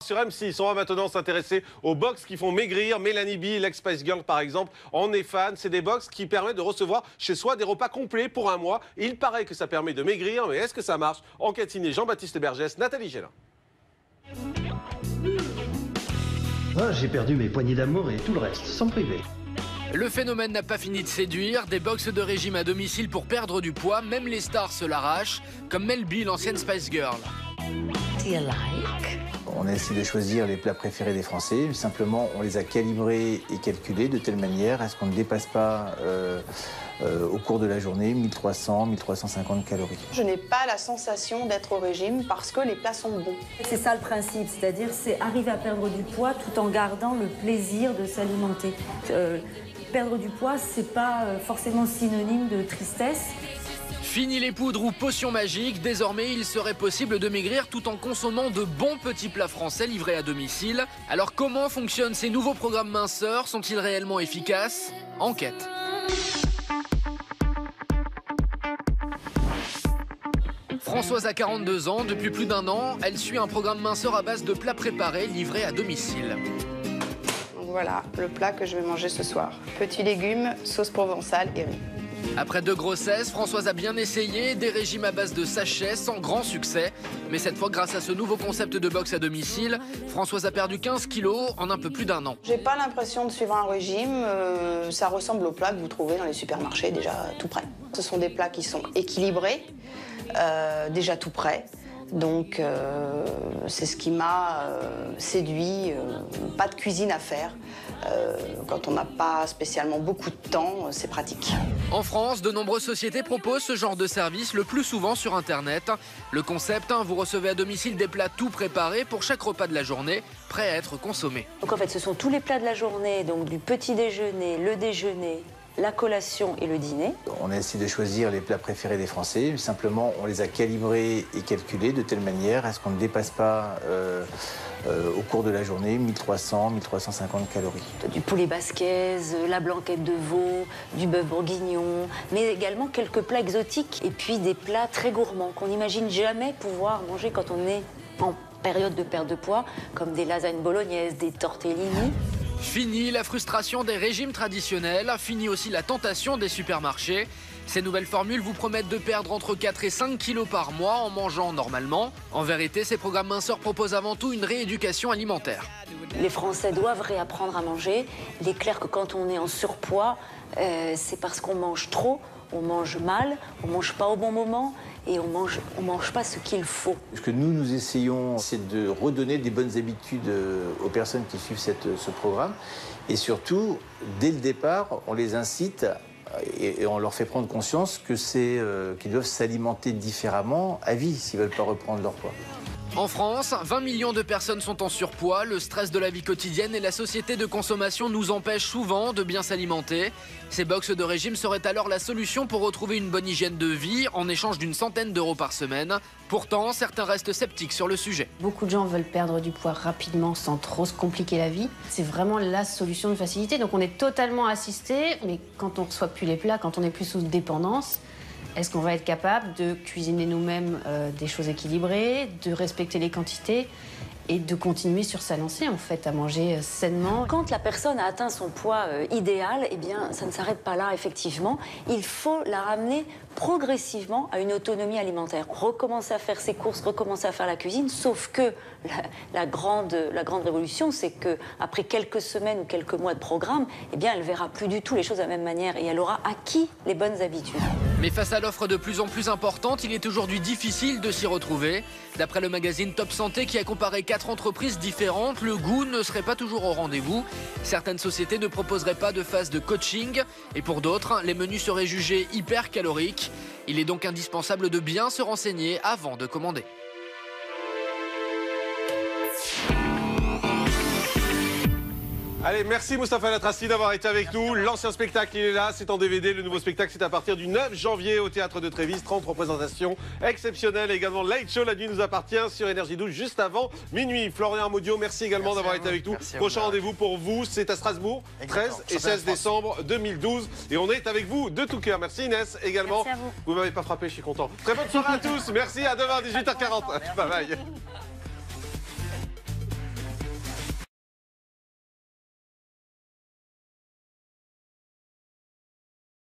Sur M6, on va maintenant s'intéresser aux box qui font maigrir. Mélanie B, l'ex-Spice Girl par exemple, en est fan. C'est des box qui permettent de recevoir chez soi des repas complets pour un mois. Il paraît que ça permet de maigrir, mais est-ce que ça marche? Enquête signée Jean-Baptiste Bergès, Nathalie Gélin. Ah, j'ai perdu mes poignées d'amour et tout le reste, sans priver. Le phénomène n'a pas fini de séduire. Des box de régime à domicile pour perdre du poids, même les stars se l'arrachent, comme Mel B, l'ancienne Spice Girl. Do you like? On a essayé de choisir les plats préférés des Français. Simplement, on les a calibrés et calculés de telle manière à ce qu'on ne dépasse pas au cours de la journée 1300, 1350 calories. Je n'ai pas la sensation d'être au régime parce que les plats sont bons. C'est ça le principe, c'est-à-dire c'est arriver à perdre du poids tout en gardant le plaisir de s'alimenter. Perdre du poids, c'est pas forcément synonyme de tristesse. Fini les poudres ou potions magiques, désormais il serait possible de maigrir tout en consommant de bons petits plats français livrés à domicile. Alors comment fonctionnent ces nouveaux programmes minceurs? Sont-ils réellement efficaces? Enquête. Françoise a 42 ans, depuis plus d'1 an, elle suit un programme minceur à base de plats préparés livrés à domicile. Voilà le plat que je vais manger ce soir. Petits légumes, sauce provençale et riz. Après 2 grossesses, Françoise a bien essayé des régimes à base de sachets sans grand succès. Mais cette fois, grâce à ce nouveau concept de box à domicile, Françoise a perdu 15 kilos en un peu plus d'1 an. J'ai pas l'impression de suivre un régime. Ça ressemble aux plats que vous trouvez dans les supermarchés déjà tout prêts. Ce sont des plats qui sont équilibrés, déjà tout prêts. Donc c'est ce qui m'a séduit. Pas de cuisine à faire. Quand on n'a pas spécialement beaucoup de temps, c'est pratique. En France, de nombreuses sociétés proposent ce genre de service, le plus souvent sur Internet. Le concept, vous recevez à domicile des plats tout préparés pour chaque repas de la journée, prêts à être consommés. Donc en fait, ce sont tous les plats de la journée, donc du petit déjeuner, le déjeuner, la collation et le dîner. On a essayé de choisir les plats préférés des Français. Simplement, on les a calibrés et calculés de telle manière à ce qu'on ne dépasse pas au cours de la journée 1300, 1350 calories. Du poulet basquez, la blanquette de veau, du bœuf bourguignon, mais également quelques plats exotiques et puis des plats très gourmands qu'on n'imagine jamais pouvoir manger quand on est en période de perte de poids, comme des lasagnes bolognaises, des tortellini. Fini la frustration des régimes traditionnels, fini aussi la tentation des supermarchés. Ces nouvelles formules vous promettent de perdre entre 4 et 5 kilos par mois en mangeant normalement. En vérité, ces programmes minceurs proposent avant tout une rééducation alimentaire. Les Français doivent réapprendre à manger. Il est clair que quand on est en surpoids, c'est parce qu'on mange trop, on mange mal, on mange pas au bon moment et on mange pas ce qu'il faut. Ce que nous essayons, c'est de redonner des bonnes habitudes aux personnes qui suivent ce programme. Et surtout, dès le départ, on les incite et on leur fait prendre conscience que qu'ils doivent s'alimenter différemment à vie s'ils ne veulent pas reprendre leur poids. En France, 20 millions de personnes sont en surpoids. Le stress de la vie quotidienne et la société de consommation nous empêchent souvent de bien s'alimenter. Ces box de régime seraient alors la solution pour retrouver une bonne hygiène de vie en échange d'une centaine d'euros par semaine. Pourtant, certains restent sceptiques sur le sujet. Beaucoup de gens veulent perdre du poids rapidement sans trop se compliquer la vie. C'est vraiment la solution de facilité. Donc on est totalement assisté, mais quand on ne reçoit plus les plats, quand on n'est plus sous dépendance, est-ce qu'on va être capable de cuisiner nous-mêmes des choses équilibrées, de respecter les quantités et de continuer sur sa lancée, en fait, à manger sainement? Quand la personne a atteint son poids idéal, eh bien, ça ne s'arrête pas là, effectivement. Il faut la ramener progressivement à une autonomie alimentaire. Recommencer à faire ses courses, recommencer à faire la cuisine, sauf que la grande révolution, c'est qu'après quelques semaines ou quelques mois de programme, eh bien, elle ne verra plus du tout les choses de la même manière et elle aura acquis les bonnes habitudes. Mais face à l'offre de plus en plus importante, il est aujourd'hui difficile de s'y retrouver. D'après le magazine Top Santé qui a comparé 4 entreprises différentes, le goût ne serait pas toujours au rendez-vous. Certaines sociétés ne proposeraient pas de phase de coaching et pour d'autres, les menus seraient jugés hyper caloriques. Il est donc indispensable de bien se renseigner avant de commander. Allez, merci Moustapha Latrassi d'avoir été avec nous. L'ancien spectacle, il est là, c'est en DVD. Le nouveau spectacle, c'est à partir du 9 janvier au Théâtre de Trévise. 30 représentations exceptionnelles. Également, Light Show, la nuit nous appartient sur Énergie 12, juste avant minuit. Florian Maudio, merci également d'avoir été avec nous. Prochain rendez-vous pour vous, c'est à Strasbourg, 13 et 16 décembre 2012. Et on est avec vous de tout cœur. Merci Inès également. Merci à vous. Vous m'avez pas frappé, je suis content. Très bonne soirée à tous. Merci, à demain, 18h40. Bye bye.